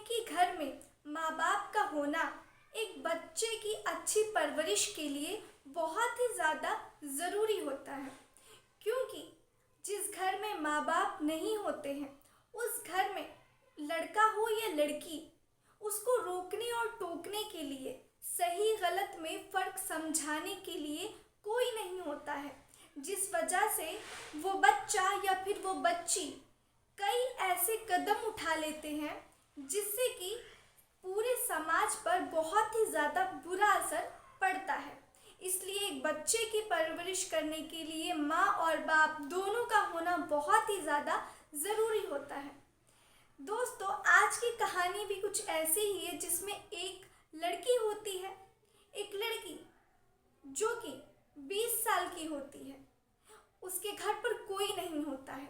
कि घर में माँ बाप का होना एक बच्चे की अच्छी परवरिश के लिए बहुत ही ज़्यादा ज़रूरी होता है। क्योंकि जिस घर में माँ बाप नहीं होते हैं उस घर में लड़का हो या लड़की, उसको रोकने और टोकने के लिए, सही गलत में फ़र्क समझाने के लिए कोई नहीं होता है। जिस वजह से वो बच्चा या फिर वो बच्ची कई ऐसे कदम उठा लेते हैं जिससे कि पूरे समाज पर बहुत ही ज़्यादा बुरा असर पड़ता है। इसलिए एक बच्चे की परवरिश करने के लिए माँ और बाप दोनों का होना बहुत ही ज़्यादा ज़रूरी होता है। दोस्तों, आज की कहानी भी कुछ ऐसी ही है जिसमें एक लड़की होती है, एक लड़की जो कि 20 साल की होती है। उसके घर पर कोई नहीं होता है।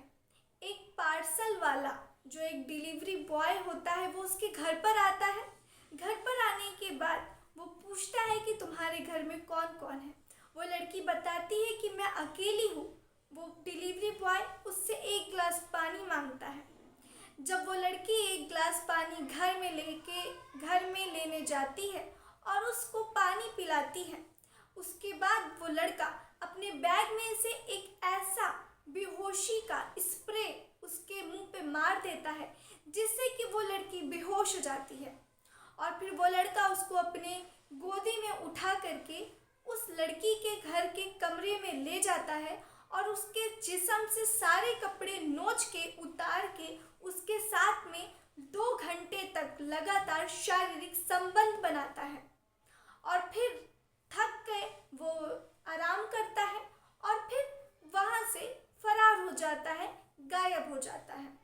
एक पार्सल वाला जो एक डिलीवरी बॉय होता है वो उसके घर पर आता है। घर पर आने के बाद वो पूछता है कि तुम्हारे घर में कौन कौन है। वो लड़की बताती है कि मैं अकेली हूँ। वो डिलीवरी बॉय उससे एक गिलास पानी मांगता है। जब वो लड़की एक गिलास पानी घर में लेने जाती है और उसको पानी पिलाती है, उसके बाद वो लड़का अपने बैग में से एक ऐसा बेहोशी का स्प्रे उसके मुंह पे मार देता है जिससे कि वो लड़की बेहोश हो जाती है। और फिर वो लड़का उसको अपने गोदी में उठा करके उस लड़की के घर के कमरे में ले जाता है और उसके जिस्म से सारे कपड़े नोच के उतार के उसके साथ में 2 घंटे तक लगातार शारीरिक संबंध बनाता है। और फिर थक गए वो आराम करता है और फिर वहाँ से फरार हो जाता है, गायब हो जाता है।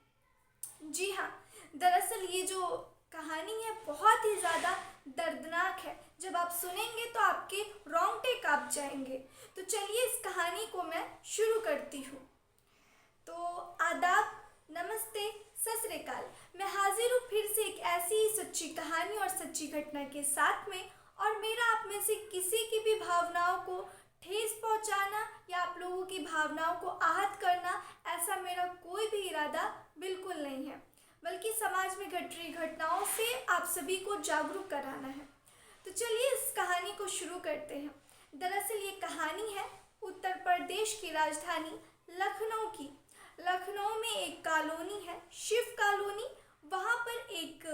जी हाँ, दरअसल ये जो कहानी है बहुत ही ज़्यादा दर्दनाक है। जब आप सुनेंगे तो आपके रोंगटे कांप जाएंगे। तो चलिए इस कहानी को मैं शुरू करती हूँ। तो आदाब, नमस्ते, सत श्री अकाल। मैं हाजिर हूँ फिर से एक ऐसी ही सच्ची कहानी और सच्ची घटना के साथ में। और मेरा आप में से किसी की भी भावनाओं को ठेस पहुँचाना या आप लोगों की भावनाओं को आहत करना, ऐसा मेरा कोई भी इरादा बिल्कुल नहीं है, बल्कि समाज में घट रही घटनाओं से आप सभी को जागरूक कराना है। तो चलिए इस कहानी को शुरू करते हैं। दरअसल ये कहानी है उत्तर प्रदेश की राजधानी लखनऊ की। लखनऊ में एक कॉलोनी है, शिव कॉलोनी। वहाँ पर एक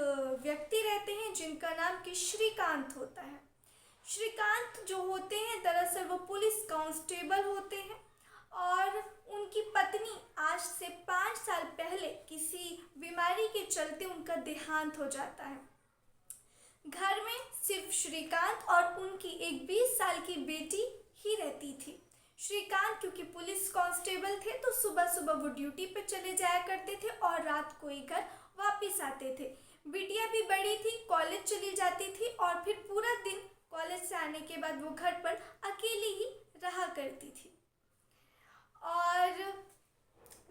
व्यक्ति रहते हैं जिनका नाम कि श्रीकांत होता है। श्रीकांत जो होते हैं दरअसल वो पुलिस कांस्टेबल होते हैं और उनकी पत्नी आज से 5 साल पहले किसी बीमारी के चलते उनका देहांत हो जाता है। घर में सिर्फ श्रीकांत और उनकी एक 20 साल की बेटी ही रहती थी। श्रीकांत क्योंकि पुलिस कांस्टेबल थे तो सुबह सुबह वो ड्यूटी पे चले जाया करते थे और रात को ही घर वापस आते थे। बिटिया भी बड़ी थी, कॉलेज चली जाती थी और फिर पूरा दिन कॉलेज से आने के बाद वो घर पर अकेली ही रहा करती थी। और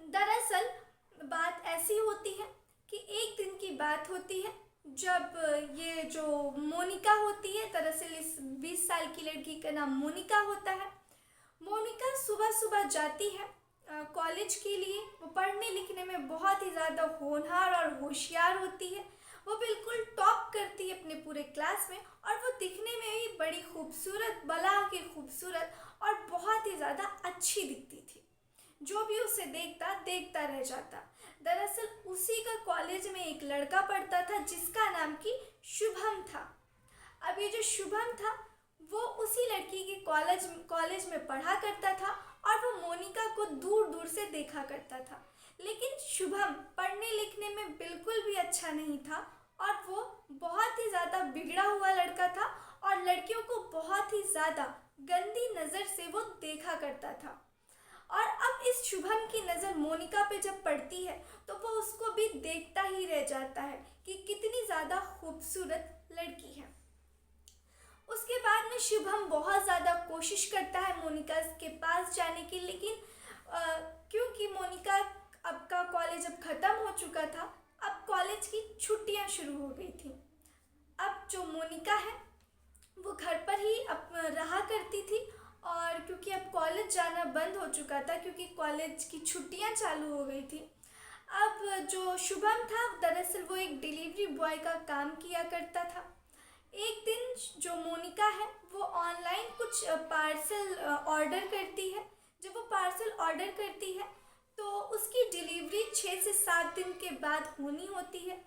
दरअसल बात ऐसी होती है कि एक दिन की बात होती है जब ये जो मोनिका होती है, दरअसल इस 20 साल की लड़की का नाम मोनिका होता है। मोनिका सुबह सुबह जाती है कॉलेज के लिए। वो पढ़ने लिखने में बहुत ही ज़्यादा होनहार और होशियार होती है। वो बिल्कुल टॉप करती है अपने पूरे क्लास में और वो दिखने में भी बड़ी खूबसूरत, बला के खूबसूरत और बहुत ही ज़्यादा अच्छी दिखती थी। जो भी उसे देखता रह जाता। दरअसल उसी का कॉलेज में एक लड़का पढ़ता था जिसका नाम कि शुभम था। अब ये जो शुभम था वो उसी लड़की के कॉलेज में पढ़ा करता था और वो मोनिका को दूर दूर से देखा करता था। लेकिन शुभम पढ़ने लिखने में बिल्कुल भी अच्छा नहीं था और वो बहुत ही ज़्यादा बिगड़ा हुआ लड़का था और लड़कियों को बहुत ही ज़्यादा गंदी नज़र से वो देखा करता था। और अब इस शुभम की नज़र मोनिका पे जब पड़ती है तो वो उसको भी देखता ही रह जाता है कि कितनी ज़्यादा खूबसूरत लड़की है। उसके बाद में शुभम बहुत ज़्यादा कोशिश करता है मोनिका के पास जाने की, लेकिन क्योंकि मोनिका अब का कॉलेज अब ख़त्म हो चुका था, अब कॉलेज की छुट्टियां शुरू हो गई थी। अब जो मोनिका है वो घर पर ही रहा करती थी और क्योंकि अब कॉलेज जाना बंद हो चुका था क्योंकि कॉलेज की छुट्टियां चालू हो गई थी। अब जो शुभम था दरअसल वो एक डिलीवरी बॉय का काम किया करता था। एक दिन जो मोनिका है वो ऑनलाइन कुछ पार्सल ऑर्डर करती है। जब वो पार्सल ऑर्डर करती है तो उसकी डिलीवरी 6 से 7 दिन के बाद होनी होती है।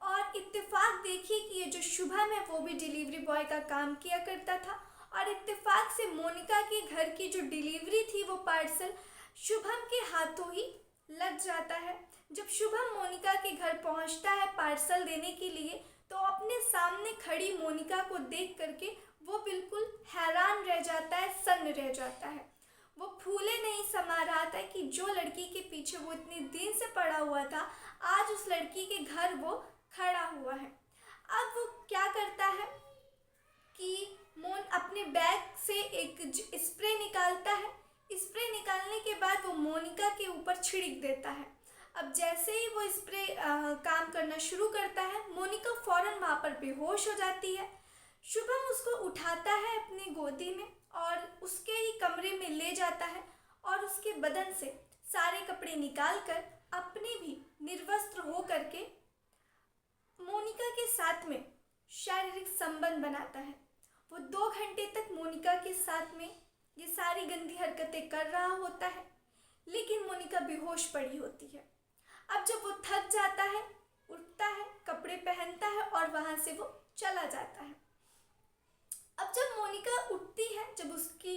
और इत्तेफाक देखिए कि ये जो शुभम है वो भी डिलीवरी बॉय का काम किया करता था, और इत्तेफाक से मोनिका के घर की जो डिलीवरी थी वो पार्सल शुभम के हाथों ही लग जाता है। जब शुभम मोनिका के घर पहुंचता है पार्सल देने के लिए, तो अपने सामने खड़ी मोनिका को देख करके वो बिल्कुल हैरान रह जाता है, सन्न रह जाता है। वो फूले नहीं समा रहा था कि जो लड़की के पीछे वो इतने दिन से पड़ा हुआ था, आज उस लड़की के घर वो खड़ा हुआ है। अब वो क्या करता है कि मोन अपने बैग से एक स्प्रे निकालता है। स्प्रे निकालने के बाद वो मोनिका के ऊपर छिड़क देता है। अब जैसे ही वो स्प्रे काम करना शुरू करता है, मोनिका फौरन वहाँ पर बेहोश हो जाती है। शुभम उसको उठाता है अपनी गोदी में और उसके ही कमरे में ले जाता है और उसके बदन से सारे कपड़े निकाल कर अपने भी निर्वस्त्र हो करके मोनिका के साथ में शारीरिक संबंध बनाता है। वो 2 घंटे तक मोनिका के साथ में ये सारी गंदी हरकतें कर रहा होता है, लेकिन मोनिका बेहोश पड़ी होती है। अब जब वो थक जाता है, उठता है, कपड़े पहनता है और वहाँ से वो चला जाता है। अब जब मोनिका उठती है, जब उसकी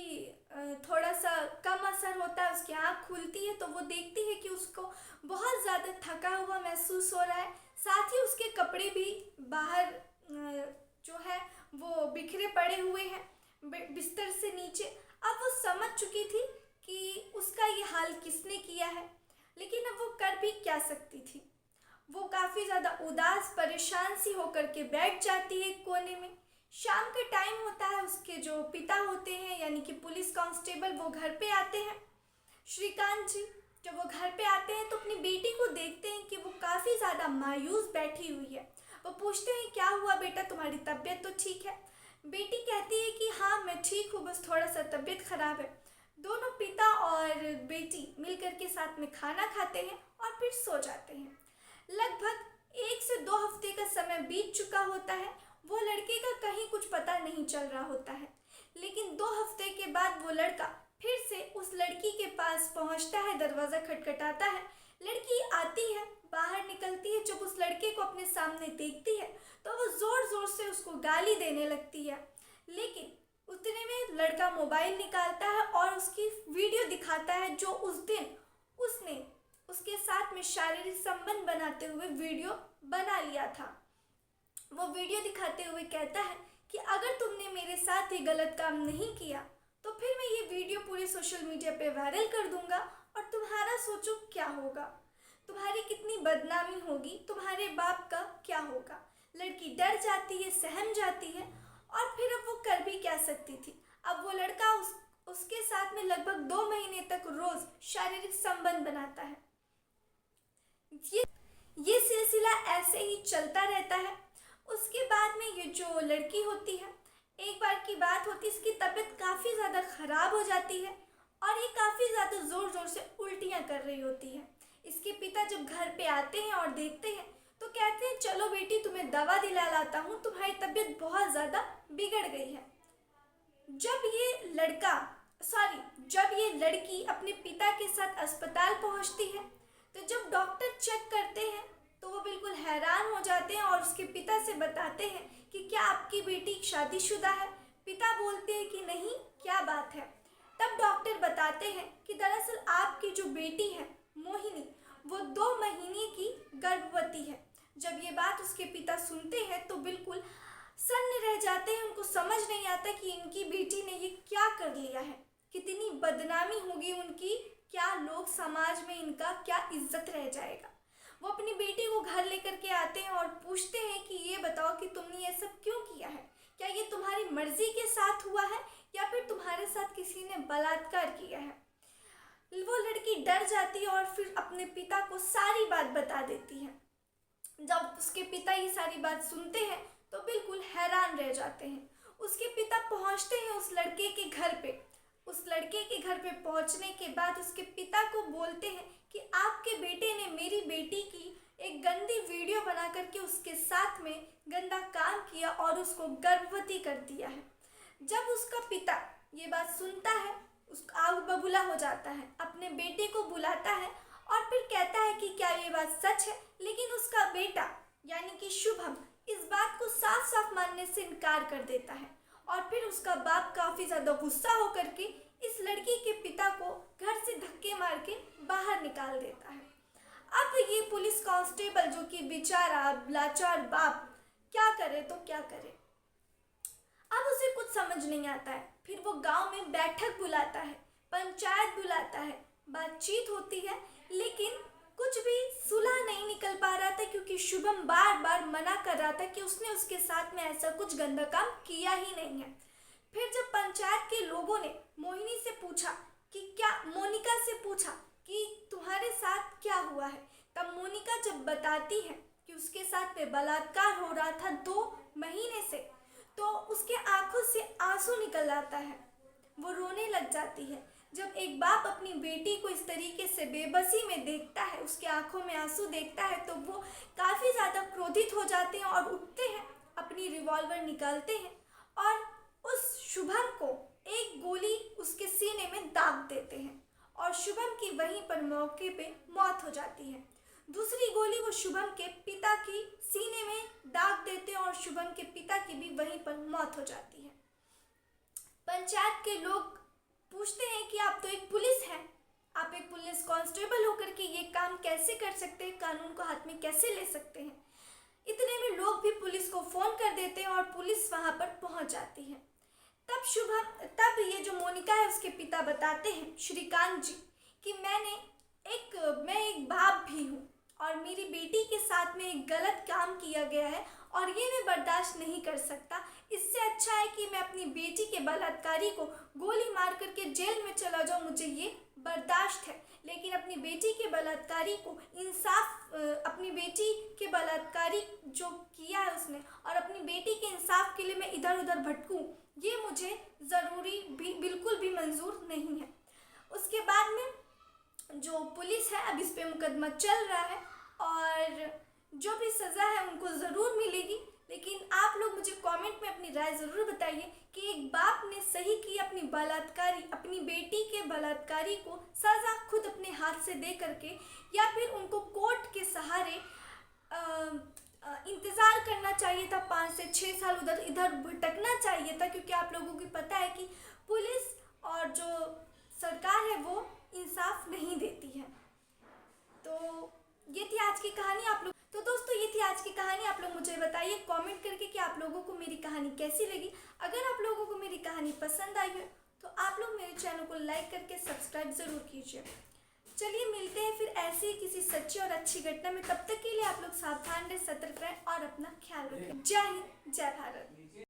थोड़ा सा कम असर होता है, उसकी आँख खुलती है, तो वो देखती है कि उसको बहुत ज़्यादा थका हुआ महसूस हो रहा है। साथ ही उसके कपड़े भी बाहर जो है वो बिखरे पड़े हुए हैं बिस्तर से नीचे। अब वो समझ चुकी थी कि उसका ये हाल किसने किया है, लेकिन अब वो कर भी क्या सकती थी। वो काफ़ी ज़्यादा उदास परेशान सी होकर के बैठ जाती है एक कोने में। शाम का टाइम होता है, उसके जो पिता होते हैं यानी कि पुलिस कांस्टेबल वो घर पे आते हैं, श्रीकांत जी। जब वो घर पे आते हैं तो अपनी बेटी को देखते हैं कि वो काफ़ी ज़्यादा मायूस बैठी हुई है। वो पूछते हैं क्या हुआ बेटा, तुम्हारी तबीयत तो ठीक है? बेटी कहती है कि हाँ मैं ठीक हूँ, बस थोड़ा सा तबीयत ख़राब है। दोनों पिता और बेटी मिलकर के साथ में खाना खाते हैं और फिर सो जाते हैं। लगभग 1 से 2 हफ्ते का समय बीत चुका होता है। वो लड़के का कहीं कुछ पता नहीं चल रहा होता है, लेकिन 2 हफ्ते के बाद वो लड़का फिर से उस लड़की के पास पहुंचता है, दरवाज़ा खटखटाता है। लड़की आती है, बाहर निकलती है। जब उस लड़के को अपने सामने देखती है तो वो ज़ोर ज़ोर से उसको गाली देने लगती है, लेकिन उतने में लड़का मोबाइल निकालता है और उसकी वीडियो दिखाता है जो उस दिन उसने उसके साथ में शारीरिक संबंध बनाते हुए वीडियो बना लिया था। वो वीडियो दिखाते हुए कहता है कि अगर तुमने मेरे साथ ये गलत काम नहीं किया तो फिर मैं ये वीडियो पूरे सोशल मीडिया पे वायरल कर दूंगा और तुम्हारा सोचो क्या होगा, तुम्हारी कितनी बदनामी होगी, तुम्हारे बाप का क्या होगा। लड़की डर जाती है, सहम जाती है और फिर अब वो कर भी क्या सकती थी। अब वो लड़का उसके साथ में लगभग 2 महीने तक रोज़ शारीरिक संबंध बनाता है। ये सिलसिला ऐसे ही चलता रहता है। उसके बाद में ये जो लड़की होती है, एक बार की बात होती है, इसकी तबीयत काफ़ी ज़्यादा ख़राब हो जाती है और ये काफ़ी ज़्यादा ज़ोर ज़ोर से उल्टियाँ कर रही होती है। इसके पिता जब घर पे आते हैं और देखते हैं तो कहते हैं चलो बेटी तुम्हें दवा दिला लाता हूँ, तुम्हारी तबीयत बहुत ज़्यादा बिगड़ गई है। जब ये लड़की अपने पिता के साथ अस्पताल पहुँचती है तो जब डॉक्टर चेक करते हैं तो वो बिल्कुल हैरान हो जाते हैं और उसके पिता से बताते हैं कि क्या आपकी बेटी शादीशुदा है। पिता बोलते हैं कि नहीं, क्या बात है। तब डॉक्टर बताते हैं कि दरअसल आपकी जो बेटी है मोहिनी, वो 2 महीने की गर्भवती है। जब ये बात उसके पिता सुनते हैं तो बिल्कुल सन्न रह जाते हैं। उनको समझ नहीं आता कि इनकी बेटी ने ये क्या कर लिया है, कितनी बदनामी होगी उनकी, क्या लोग समाज में इनका क्या इज्जत रह जाएगा। वो अपनी बेटी को घर लेकर के आते हैं और पूछते हैं कि ये बताओ कि तुमने ये सब क्यों किया है, क्या ये तुम्हारी मर्जी के साथ हुआ है या फिर तुम्हारे साथ किसी ने बलात्कार किया है। वो लड़की डर जाती है और फिर अपने पिता को सारी बात बता देती है। जब उसके पिता ये सारी बात सुनते हैं तो बिल्कुल हैरान रह जाते हैं। उसके पिता पहुंचते हैं उस लड़के के घर पे। उस लड़के के घर पे पहुंचने के बाद उसके पिता को बोलते हैं कि आपके बेटे ने मेरी बेटी की एक गंदी वीडियो बना करके उसके साथ में गंदा काम किया और उसको गर्भवती कर दिया है। जब उसका पिता ये बात सुनता है, उसका आग बबूला हो जाता है, अपने बेटे को बुलाता है और फिर कहता है कि क्या ये बात सच है। लेकिन उसका बेटा यानी कि शुभम इस बात को साफ साफ मानने से इनकार कर देता है और फिर उसका बाप काफ़ी ज़्यादा गुस्सा होकर के इस लड़की के पिता को घर से धक्के मार के बाहर निकाल देता है। अब ये पुलिस कांस्टेबल जो कि बेचारा लाचार बाप क्या करे तो क्या करे, अब उसे कुछ समझ नहीं आता है। फिर वो गांव में बैठक बुलाता है, पंचायत बुलाता है, बातचीत होती है, लेकिन कुछ भी सुलह नहीं निकल पा रहा था क्योंकि शुभम बार बार मना कर रहा था कि उसने उसके साथ में ऐसा कुछ गंदा काम किया ही नहीं है। फिर जब पंचायत के लोगों ने मोहिनी से पूछा कि क्या मोनिका से पूछा कि तुम्हारे साथ क्या हुआ है, तब मोनिका जब बताती है कि उसके साथ में बलात्कार हो रहा था 2 महीने से, तो उसके आंखों से आंसू निकल आता है, वो रोने लग जाती है। जब एक बाप अपनी बेटी को इस तरीके से बेबसी में देखता है, उसके आंखों में आंसू देखता है, तो वो काफ़ी ज़्यादा क्रोधित हो जाते हैं और उठते हैं, अपनी रिवॉल्वर निकालते हैं और उस शुभम को एक गोली उसके सीने में दाग देते हैं और शुभम की वहीं पर मौके पे मौत हो जाती है। दूसरी गोली वो शुभम के पिता की सीने में दाग देते हैं और शुभम के पिता की भी वहीं पर मौत हो जाती है। पंचायत के लोग पूछते हैं कि आप तो एक पुलिस हैं, आप एक पुलिस कांस्टेबल होकर के ये काम कैसे कर सकते हैं, कानून को हाथ में कैसे ले सकते हैं। इतने में लोग भी पुलिस को फ़ोन कर देते हैं और पुलिस वहाँ पर पहुँच जाती है। तब ये जो मोनिका है उसके पिता बताते हैं श्रीकांत जी कि मैं एक बाप भी हूँ और मेरी बेटी के साथ में एक गलत काम किया गया है और ये मैं बर्दाश्त नहीं कर सकता। इससे अच्छा है कि मैं अपनी बेटी के बलात्कारी को गोली मार करके जेल में चला जाऊँ, मुझे ये बर्दाश्त है। लेकिन अपनी बेटी के बलात्कारी को अपनी बेटी के बलात्कारी जो किया है उसने और अपनी बेटी के इंसाफ के लिए मैं इधर उधर भटकूँ, ये मुझे बिल्कुल भी मंजूर नहीं है। उसके बाद में जो पुलिस है अब इस पे मुकदमा चल रहा है और जो भी सज़ा है उनको ज़रूर मिलेगी। लेकिन आप लोग मुझे कमेंट में अपनी राय ज़रूर बताइए कि एक बाप ने सही की अपनी बेटी के बलात्कारी को सज़ा खुद अपने हाथ से दे करके, या फिर उनको कोर्ट के सहारे इंतज़ार करना चाहिए था, 5 से 6 साल उधर इधर भटकना चाहिए था। क्योंकि आप लोगों को पता है कि पुलिस और जो सरकार है वो इंसाफ नहीं देती है। तो ये थी आज की कहानी। ये थी आज की कहानी। आप लोग मुझे बताइए कमेंट करके कि आप लोगों को मेरी कहानी कैसी लगी। अगर आप लोगों को मेरी कहानी पसंद आई है तो आप लोग मेरे चैनल को लाइक करके सब्सक्राइब ज़रूर कीजिए। चलिए मिलते हैं फिर ऐसी किसी सच्ची और अच्छी घटना में। तब तक के लिए आप लोग सावधान रहें, सतर्क रहें और अपना ख्याल रखें। जय हिंद, जय भारत।